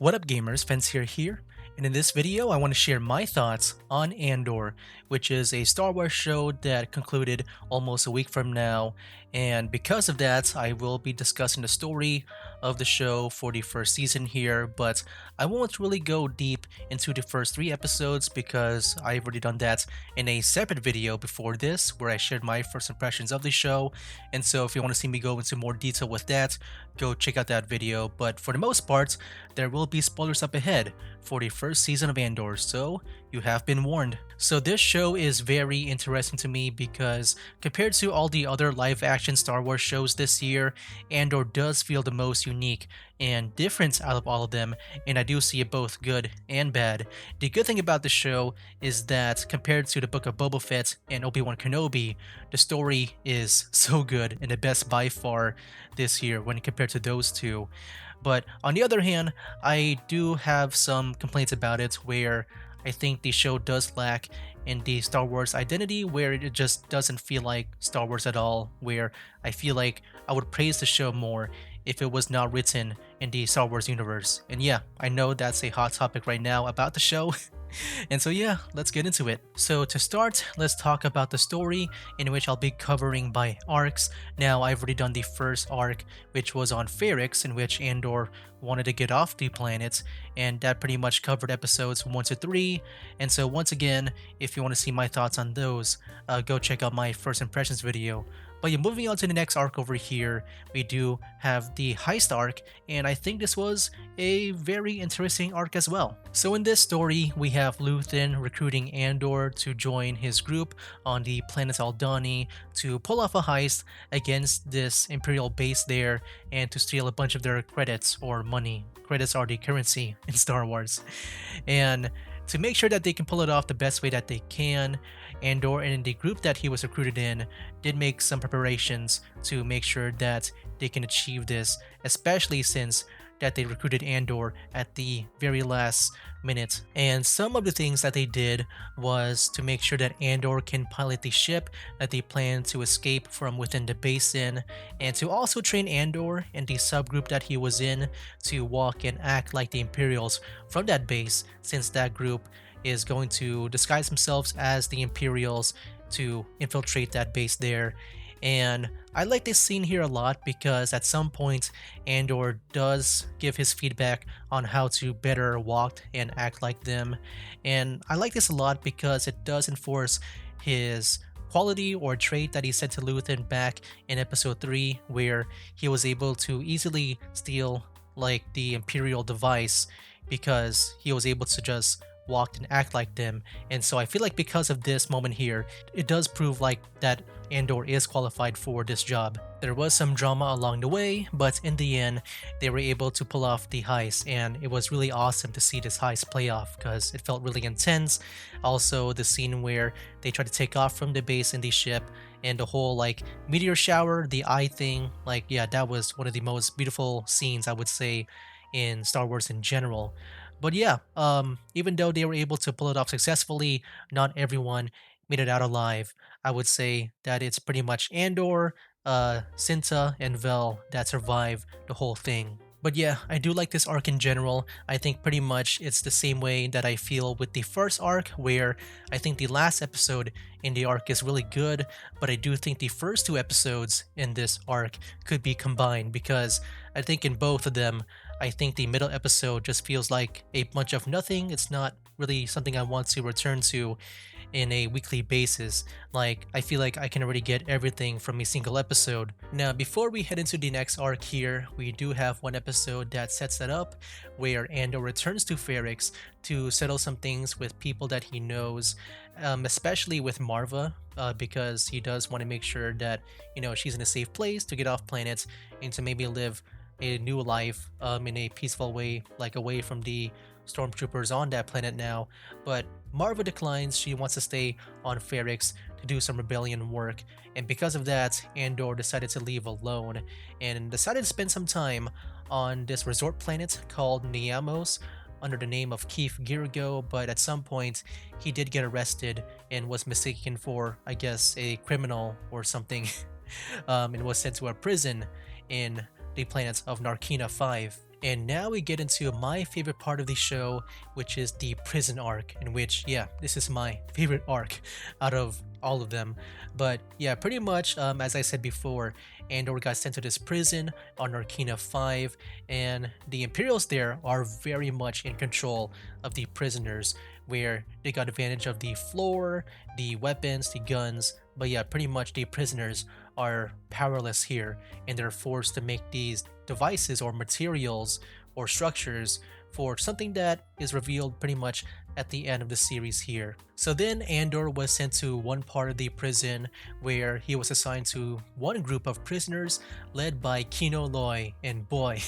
What up gamers, Fancier here, and in this video I want to share my thoughts on Andor, which is a Star Wars show that concluded almost a week from now, and because of that I will be discussing the story of the show for the first season here, but I won't really go deep into the first 3 episodes because I've already done that in a separate video before this where I shared my first impressions of the show, and so if you want to see me go into more detail with that, go check out that video, but for the most part, there will be spoilers up ahead for the first season of Andor, so you have been warned. So this show is very interesting to me because compared to all the other live action Star Wars shows this year, Andor does feel the most unique and different out of all of them, and I do see it both good and bad. The good thing about the show is that compared to the Book of Boba Fett and Obi-Wan Kenobi, the story is so good and the best by far this year when compared to those two. But on the other hand, I do have some complaints about it where I think the show does lack in the Star Wars identity, where it just doesn't feel like Star Wars at all, where I feel like I would praise the show more if it was not written in the Star Wars universe. And yeah, I know that's a hot topic right now about the show. And so yeah, let's get into it. So to start, let's talk about the story, in which I'll be covering by arcs. Now I've already done the first arc, which was on Ferrix, in which Andor wanted to get off the planet, and that pretty much covered episodes 1 to 3. And so once again, if you want to see my thoughts on those, go check out my first impressions video. But yeah, moving on to the next arc over here, we do have the heist arc, and I think this was a very interesting arc as well. So in this story, we have Luthen recruiting Andor to join his group on the planet Aldhani to pull off a heist against this Imperial base there and to steal a bunch of their credits or money. Credits are the currency in Star Wars. And to make sure that they can pull it off the best way that they can, Andor and the group that he was recruited in did make some preparations to make sure that they can achieve this, especially since that they recruited Andor at the very last minute. And some of the things that they did was to make sure that Andor can pilot the ship that they plan to escape from within the basin, and to also train Andor and the subgroup that he was in to walk and act like the Imperials from that base, since that group is going to disguise themselves as the Imperials to infiltrate that base there. And I like this scene here a lot because at some point Andor does give his feedback on how to better walk and act like them. And I like this a lot because it does enforce his quality or trait that he said to Luthen back in episode 3, where he was able to easily steal like the Imperial device because he was able to just walk and act like them. And so I feel like because of this moment here, it does prove like that Andor is qualified for this job. There was some drama along the way, but in the end, they were able to pull off the heist, and it was really awesome to see this heist play off because it felt really intense. Also, the scene where they tried to take off from the base in the ship, and the whole like meteor shower, the eye thing, like yeah, that was one of the most beautiful scenes I would say in Star Wars in general. But yeah, even though they were able to pull it off successfully, not everyone made it out alive. I would say that it's pretty much Andor, Cinta, and Vel that survive the whole thing. But yeah, I do like this arc in general. I think pretty much it's the same way that I feel with the first arc, where I think the last episode in the arc is really good, but I do think the first 2 episodes in this arc could be combined because I think in both of them, I think the middle episode just feels like a bunch of nothing. It's not really something I want to return to in a weekly basis. Like, I feel like I can already get everything from a single episode. Now, before we head into the next arc here, we do have one episode that sets that up, where Andor returns to Ferrix to settle some things with people that he knows, especially with Marva, because he does want to make sure that, you know, she's in a safe place to get off planet and to maybe live a new life in a peaceful way, like away from the stormtroopers on that planet now. But Marva declines. She wants to stay on Ferrix to do some rebellion work, and because of that, Andor decided to leave alone and decided to spend some time on this resort planet called Niamos under the name of Keith Girgo, but at some point he did get arrested and was mistaken for, I guess, a criminal or something, and was sent to a prison in the planet of Narkina 5. And now we get into my favorite part of the show, which is the prison arc, in which, yeah, this is my favorite arc out of all of them. But yeah, pretty much, as I said before, Andor got sent to this prison on Narkina 5, and the Imperials there are very much in control of the prisoners, where they got advantage of the floor, the weapons, the guns. But yeah, pretty much the prisoners are powerless here, and they're forced to make these devices or materials or structures for something that is revealed pretty much at the end of the series here. So then Andor was sent to one part of the prison where he was assigned to one group of prisoners led by Kino Loy, and boy,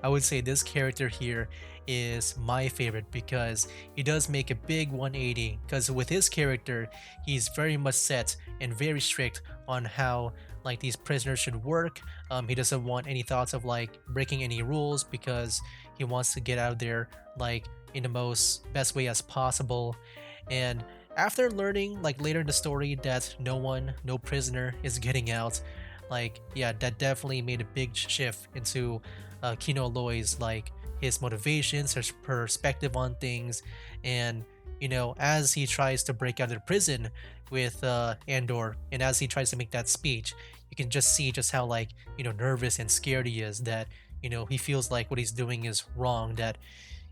I would say this character here is my favorite because he does make a big 180, because with his character he's very much set and very strict on how like these prisoners should work. He doesn't want any thoughts of like breaking any rules because he wants to get out of there like in the most best way as possible. And after learning like later in the story that no prisoner is getting out, like yeah, that definitely made a big shift into Kino Loy's like his motivations, his perspective on things, and as he tries to break out of the prison with Andor, and as he tries to make that speech, you can just see just how like nervous and scared he is, that he feels like what he's doing is wrong, that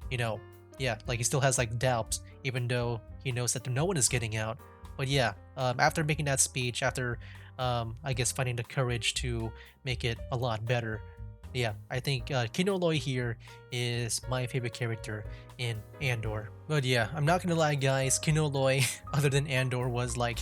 you know, yeah, like he still has like doubts, even though he knows that no one is getting out. But yeah, after making that speech, after I guess finding the courage to make it a lot better, yeah, I think Kino Loy here is my favorite character in Andor. But yeah, I'm not gonna lie, guys. Kino Loy, other than Andor, was like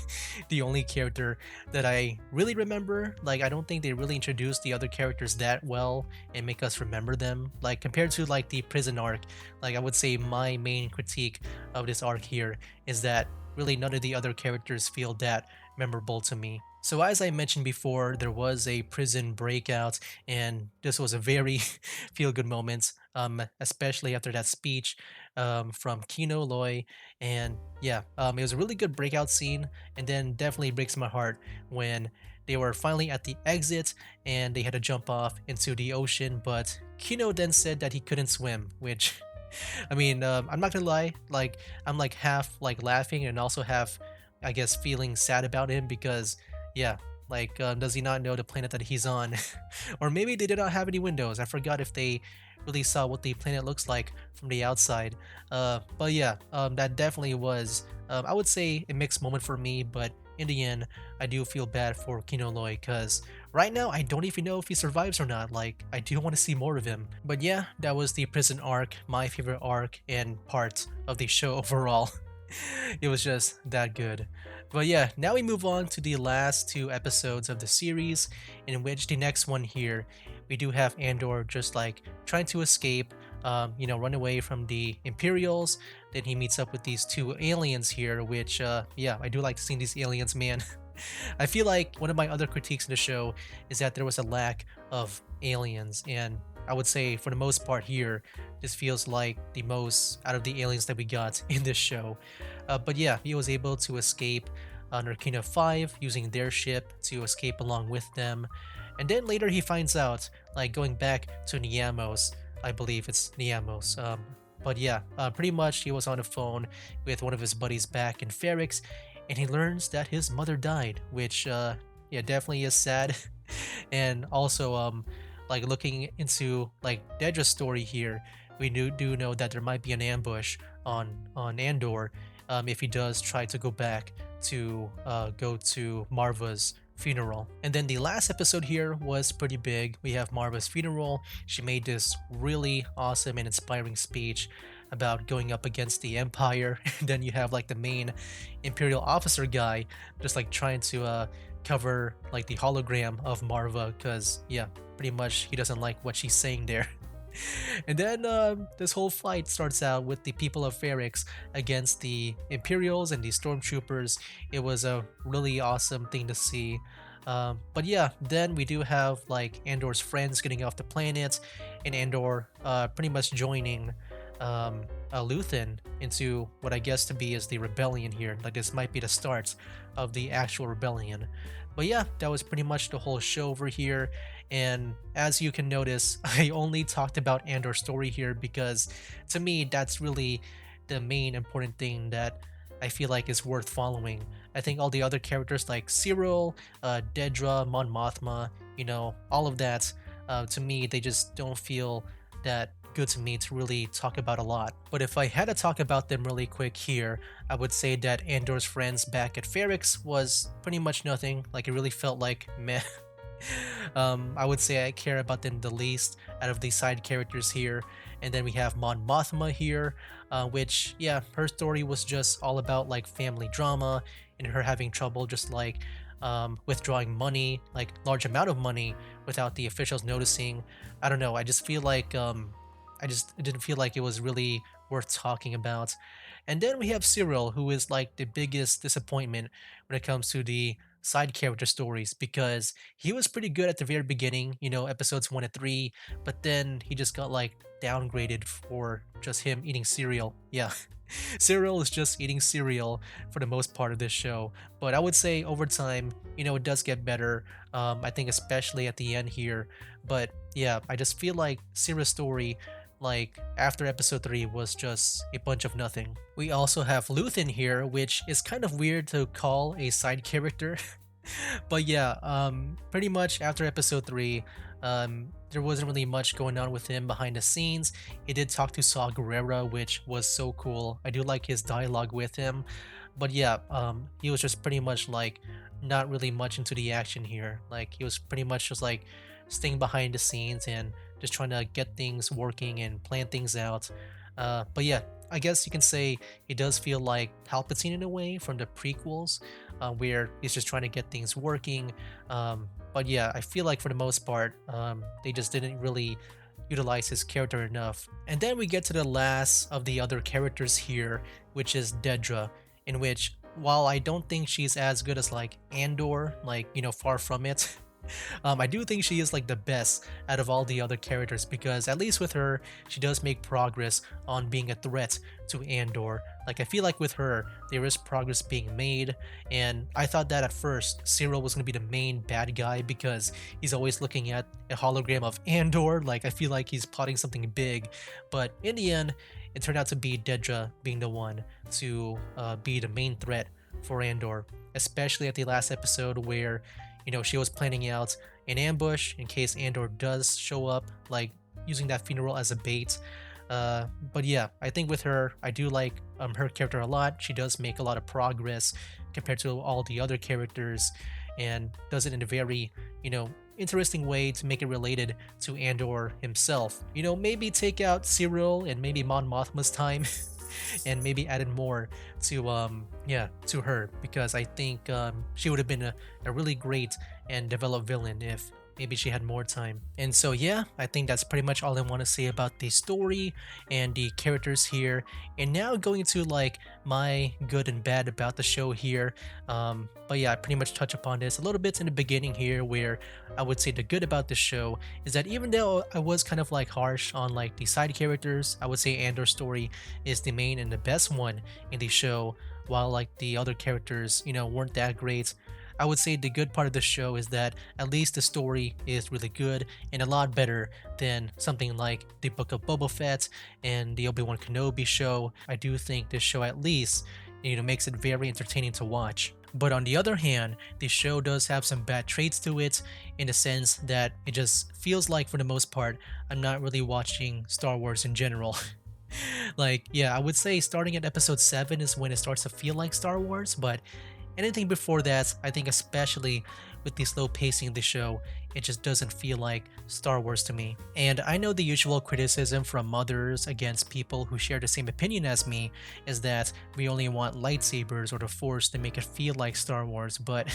the only character that I really remember. Like, I don't think they really introduced the other characters that well and make us remember them. Like, compared to like the prison arc, like I would say my main critique of this arc here is that really none of the other characters feel that memorable to me. So as I mentioned before, there was a prison breakout, and this was a very feel-good moment, especially after that speech from Kino Loy. And yeah, it was a really good breakout scene, and then definitely breaks my heart when they were finally at the exit and they had to jump off into the ocean. But Kino then said that he couldn't swim, which I mean, I'm not gonna lie, like I'm like half like laughing and also half, I guess, feeling sad about him because, yeah, like does he not know the planet that he's on, or maybe they did not have any windows. I forgot if they really saw what the planet looks like from the outside. But yeah, that definitely was, I would say, a mixed moment for me. But in the end, I do feel bad for Kino Loy because right now I don't even know if he survives or not. Like I do want to see more of him. But yeah, that was the prison arc, my favorite arc and part of the show overall. It was just that good. But yeah, now we move on to the last two episodes of the series, in which the next one here, we do have Andor just like trying to escape, run away from the Imperials. Then he meets up with these two aliens here, which, yeah, I do like seeing these aliens, man. I feel like one of my other critiques in the show is that there was a lack of aliens, and I would say for the most part here, this feels like the most out of the aliens that we got in this show. But yeah, he was able to escape Narkina 5 using their ship to escape along with them. And then later he finds out, like going back to Niamos, I believe it's Niamos. But yeah, pretty much he was on the phone with one of his buddies back in Ferrix, and he learns that his mother died, which yeah, definitely is sad. And also like looking into like Dedra's story here, we do know that there might be an ambush on Andor if he does try to go back to go to Marva's funeral. And then the last episode here was pretty big. We have Marva's funeral. She made this really awesome and inspiring speech about going up against the Empire. And then you have like the main Imperial officer guy just like trying to cover like the hologram of Marva, because yeah, pretty much he doesn't like what she's saying there. And then this whole fight starts out with the people of Ferrix against the Imperials and the Stormtroopers. It was a really awesome thing to see. But yeah, then we do have like Andor's friends getting off the planet, and Andor pretty much joining Luthen into what I guess to be is the rebellion here. Like this might be the start of the actual rebellion. But yeah, that was pretty much the whole show over here. And as you can notice, I only talked about Andor's story here because to me, that's really the main important thing that I feel like is worth following. I think all the other characters like Cyril, Dedra, Mon Mothma, all of that, to me, they just don't feel that good to me to really talk about a lot. But if I had to talk about them really quick here, I would say that Andor's friends back at Ferrix was pretty much nothing. Like it really felt like meh. I would say I care about them the least out of the side characters here. And then we have Mon Mothma here, which, yeah, her story was just all about like family drama and her having trouble just like withdrawing money, like large amount of money without the officials noticing. I don't know. I just feel like I just didn't feel like it was really worth talking about. And then we have Cyril, who is like the biggest disappointment when it comes to the side character stories because he was pretty good at the very beginning, episodes 1 to 3, but then he just got like downgraded for just him eating cereal. Yeah. Cyril is just eating cereal for the most part of this show. But I would say over time, it does get better. I think especially at the end here. But yeah, I just feel like Cyril's story, like after episode 3, was just a bunch of nothing. We also have Luthen here, which is kind of weird to call a side character. But yeah, pretty much after episode 3, there wasn't really much going on with him behind the scenes. He did talk to Saw Gerrera, which was so cool. I do like his dialogue with him. But yeah, he was just pretty much like not really much into the action here. Like he was pretty much just like staying behind the scenes and just trying to get things working and plan things out. But yeah, I guess you can say it does feel like Palpatine in a way from the prequels, where he's just trying to get things working. But yeah, I feel like for the most part, they just didn't really utilize his character enough. And then we get to the last of the other characters here, which is Dedra, in which while I don't think she's as good as like Andor, like, far from it. I do think she is like the best out of all the other characters because at least with her, she does make progress on being a threat to Andor. Like I feel like with her, there is progress being made, and I thought that at first Cyril was gonna be the main bad guy because he's always looking at a hologram of Andor. Like I feel like he's plotting something big, but in the end, it turned out to be Dedra being the one to be the main threat for Andor, especially at the last episode where she was planning out an ambush in case Andor does show up, like using that funeral as a bait. But yeah, I think with her, I do like her character a lot. She does make a lot of progress compared to all the other characters and does it in a very, interesting way to make it related to Andor himself. Maybe take out Cyril and maybe Mon Mothma's time and maybe added more to to her because I think she would have been a really great and developed villain if maybe she had more time. And so yeah, I think that's pretty much all I want to say about the story and the characters here. And now going to like my good and bad about the show here. But yeah, I pretty much touch upon this a little bit in the beginning here where I would say the good about the show is that even though I was kind of like harsh on like the side characters, I would say Andor's story is the main and the best one in the show, while like the other characters, weren't that great. I would say the good part of the show is that at least the story is really good and a lot better than something like the Book of Boba Fett and the Obi-Wan Kenobi show. I do think this show at least, makes it very entertaining to watch. But on the other hand, the show does have some bad traits to it in the sense that it just feels like for the most part, I'm not really watching Star Wars in general. Like, yeah, I would say starting at episode 7 is when it starts to feel like Star Wars, but anything before that, I think especially with the slow pacing of the show, it just doesn't feel like Star Wars to me. And I know the usual criticism from others against people who share the same opinion as me is that we only want lightsabers or the Force to make it feel like Star Wars, but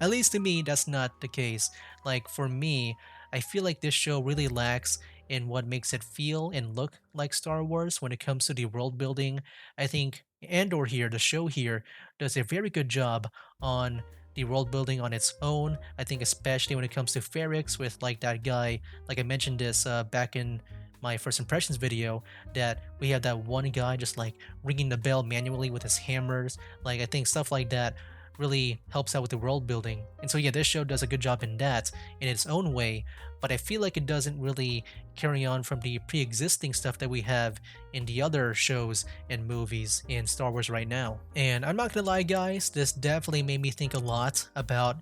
at least to me, that's not the case. Like for me, I feel like this show really lacks in what makes it feel and look like Star Wars when it comes to the world building. I think Andor here, the show here, does a very good job on the world building on its own. I think especially when it comes to Ferrix with like that guy, like I mentioned this back in my first impressions video, that we have that one guy just like ringing the bell manually with his hammers. Like, I think stuff like that really helps out with the world building. And so yeah, this show does a good job in that in its own way, but I feel like it doesn't really carry on from the pre-existing stuff that we have in the other shows and movies in Star Wars right now. And I'm not gonna lie, guys, this definitely made me think a lot about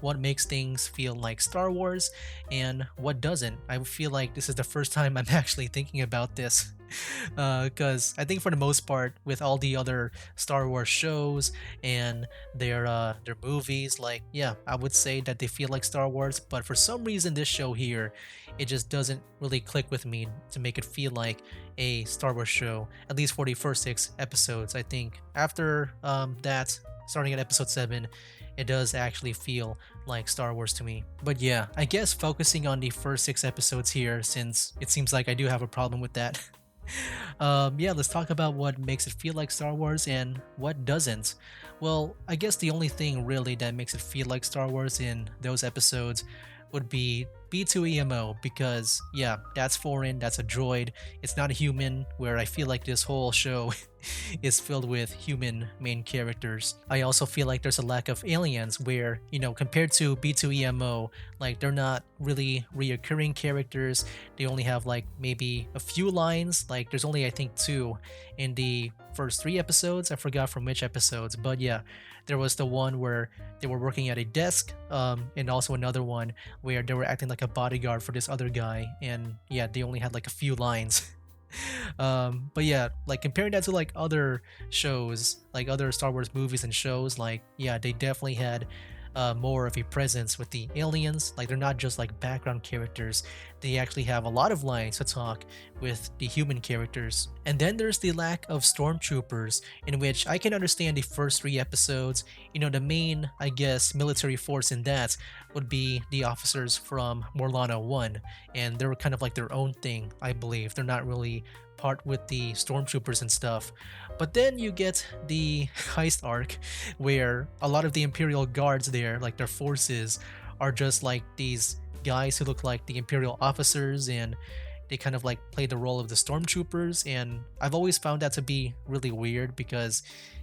what makes things feel like Star Wars and what doesn't. I feel like this is the first time I'm actually thinking about this. Because I think for the most part, with all the other Star Wars shows and their movies, like yeah, I would say that they feel like Star Wars. But for some reason, this show here, it just doesn't really click with me to make it feel like a Star Wars show. At least for the first 6 episodes, I think after that, starting at episode 7, it does actually feel like Star Wars to me. But yeah, I guess focusing on the first 6 episodes here, since it seems like I do have a problem with that. Yeah, let's talk about what makes it feel like Star Wars and what doesn't. Well, I guess the only thing really that makes it feel like Star Wars in those episodes would be B2EMO, because yeah, that's foreign, that's a droid, it's not a human, where I feel like this whole show is filled with human main characters. I also feel like there's a lack of aliens where, compared to B2EMO, like they're not really reoccurring characters. They only have like maybe a few lines. Like there's only I think 2 in the first 3 episodes. I forgot from which episodes, but yeah, there was the one where they were working at a desk, and also another one where they were acting like a bodyguard for this other guy, and yeah, they only had like a few lines. But yeah, like comparing that to like other shows, like other Star Wars movies and shows, like yeah, they definitely had more of a presence with the aliens. Like they're not just like background characters, they actually have a lot of lines to talk with the human characters. And then there's the lack of stormtroopers, in which I can understand the first 3 episodes. The main, I guess, military force in that would be the officers from Morlana 1, and they were kind of like their own thing, I believe. They're not really part with the stormtroopers and stuff. But then you get the heist arc, where a lot of the Imperial guards there, like their forces, are just like these guys who look like the Imperial officers, and they kind of like play the role of the stormtroopers. And I've always found that to be really weird because,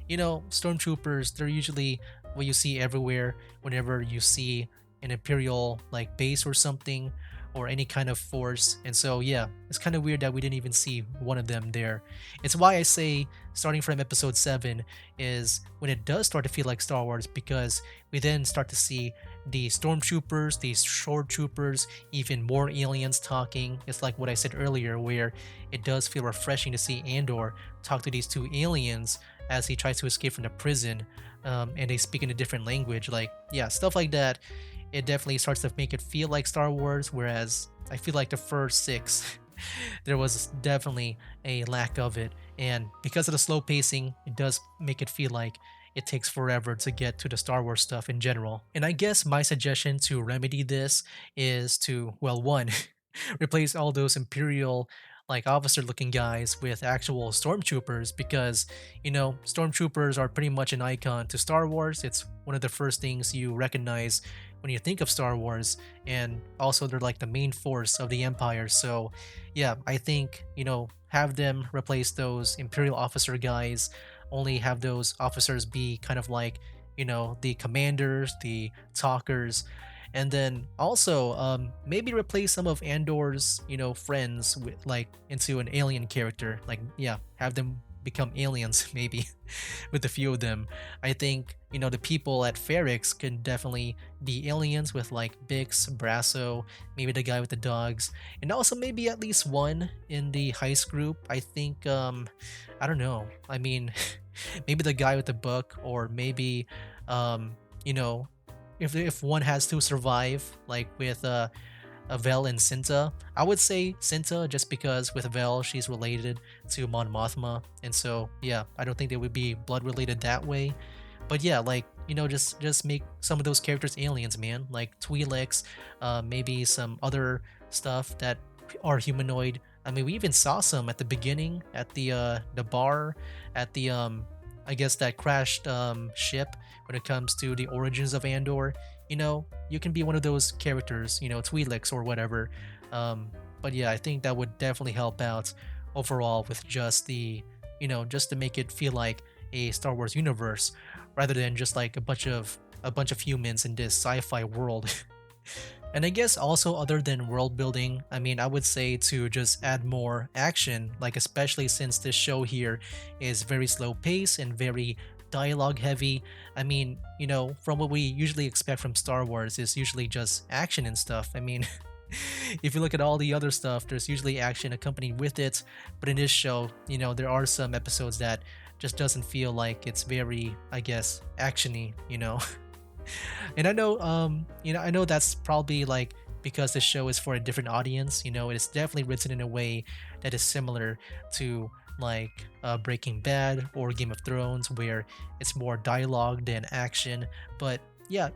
stormtroopers, they're usually what you see everywhere whenever you see an Imperial like base or something, or any kind of force. And so yeah, it's kind of weird that we didn't even see one of them there. It's why I say starting from episode 7 is when it does start to feel like Star Wars, because we then start to see the stormtroopers, these shore troopers, even more aliens talking. It's like what I said earlier, where it does feel refreshing to see Andor talk to these 2 aliens as he tries to escape from the prison, and they speak in a different language. Like yeah, stuff like that, it definitely starts to make it feel like Star Wars. Whereas I feel like the first 6, there was definitely a lack of it. And because of the slow pacing, it does make it feel like it takes forever to get to the Star Wars stuff in general. And I guess my suggestion to remedy this is to, well, one, replace all those Imperial like officer looking guys with actual stormtroopers, because stormtroopers are pretty much an icon to Star Wars. It's one of the first things you recognize when you think of Star Wars, and also they're like the main force of the Empire. So yeah, I think have them replace those Imperial officer guys, only have those officers be kind of like the commanders, the talkers. And then also maybe replace some of Andor's friends with like into an alien character. Like yeah, have them become aliens maybe with a few of them. I think the people at Ferrix can definitely be aliens with like Bix, Brasso, maybe the guy with the dogs, and also maybe at least one in the heist group. I think I don't know. I mean, maybe the guy with the book, or maybe you know if one has to survive, like with Vel and Cinta. I would say Cinta, just because with Vel she's related to Mon Mothma, and so yeah, I don't think they would be blood related that way. But yeah, like just make some of those characters aliens, man. Like Twi'leks, maybe some other stuff that are humanoid. I mean, we even saw some at the beginning at the bar, at the I guess that crashed ship when it comes to the origins of Andor. You can be one of those characters, Twi'leks or whatever. But yeah, I think that would definitely help out overall with just just to make it feel like a Star Wars universe rather than just like a bunch of humans in this sci-fi world. And I guess also other than world building, I mean, I would say to just add more action, like especially since this show here is very slow pace and very dialogue heavy. I mean, from what we usually expect from Star Wars is usually just action and stuff. I mean, if you look at all the other stuff, there's usually action accompanied with it. But in this show, there are some episodes that just doesn't feel like it's very, I guess, actiony. And I know that's probably like because the show is for a different audience. It is definitely written in a way that is similar to like Breaking Bad or Game of Thrones, where it's more dialogue than action. But yeah,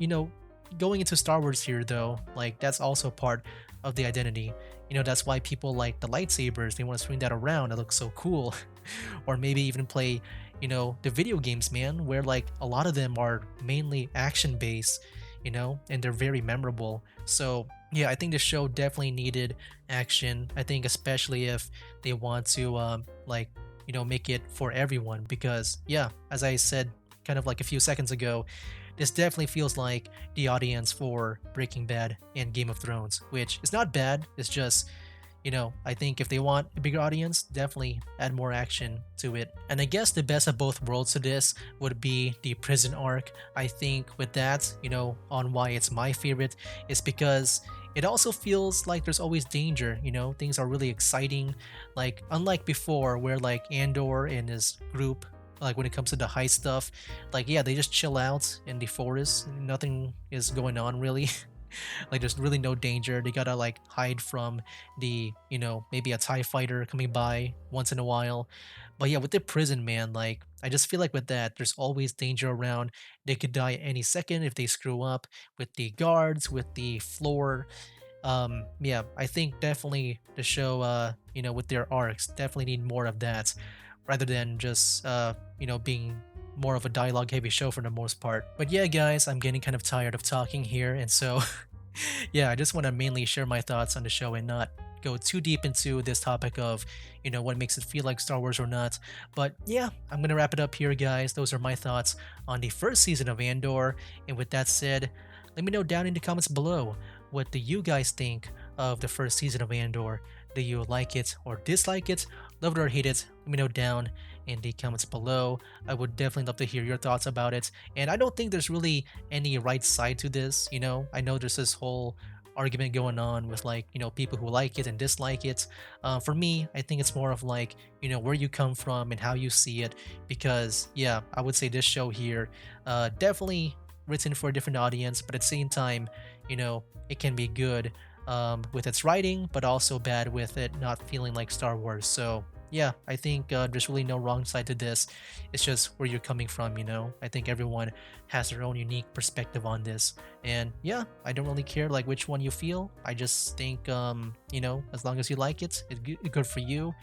going into Star Wars here though, like that's also part of the identity. That's why people like the lightsabers. They want to swing that around. It looks so cool. Or maybe even play the video games, man, where like a lot of them are mainly action based, and they're very memorable. So yeah, I think the show definitely needed action. I think especially if they want to like make it for everyone, because yeah, as I said kind of like a few seconds ago, this definitely feels like the audience for Breaking Bad and Game of Thrones, which is not bad. It's just I think if they want a bigger audience, definitely add more action to it. And I guess the best of both worlds to this would be the prison arc. I think with that, on why it's my favorite, is because it also feels like there's always danger, things are really exciting. Like, unlike before, where like Andor and his group, like when it comes to the heist stuff, like yeah, they just chill out in the forest, nothing is going on really. Like there's really no danger. They gotta like hide from maybe a TIE fighter coming by once in a while. But yeah, with the prison, man, like I just feel like with that, there's always danger around. They could die any second if they screw up with the guards, with the floor. Yeah, I think definitely the show with their arcs definitely need more of that rather than just being more of a dialogue heavy show for the most part. But yeah, guys, I'm getting kind of tired of talking here, and so yeah, I just want to mainly share my thoughts on the show and not go too deep into this topic of, what makes it feel like Star Wars or not. But yeah, I'm going to wrap it up here, guys. Those are my thoughts on the first season of Andor. And with that said, let me know down in the comments below, what do you guys think of the first season of Andor? Do you like it or dislike it? Love it or hate it? Let me know down in the comments below. I would definitely love to hear your thoughts about it. And I don't think there's really any right side to this. I know there's this whole argument going on with like people who like it and dislike it. For me, I think it's more of like where you come from and how you see it, because yeah, I would say this show here definitely written for a different audience, but at the same time, it can be good with its writing, but also bad with it not feeling like Star Wars. So yeah, I think there's really no wrong side to this. It's just where you're coming from. I think everyone has their own unique perspective on this. And yeah, I don't really care like which one you feel. I just think, as long as you like it, it's good for you.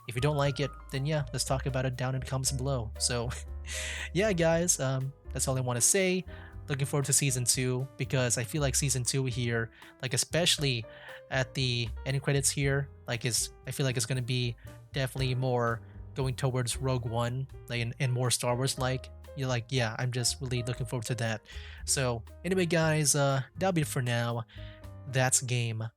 If you don't like it, then yeah, let's talk about it down in the comments below. So yeah, guys, that's all I want to say. Looking forward to season 2, because I feel like season 2 here, like especially at the ending credits here, like I feel like it's gonna be definitely more going towards Rogue One, like and more Star Wars like. You're like, yeah, I'm just really looking forward to that. So anyway, guys, that'll be it for now. That's game.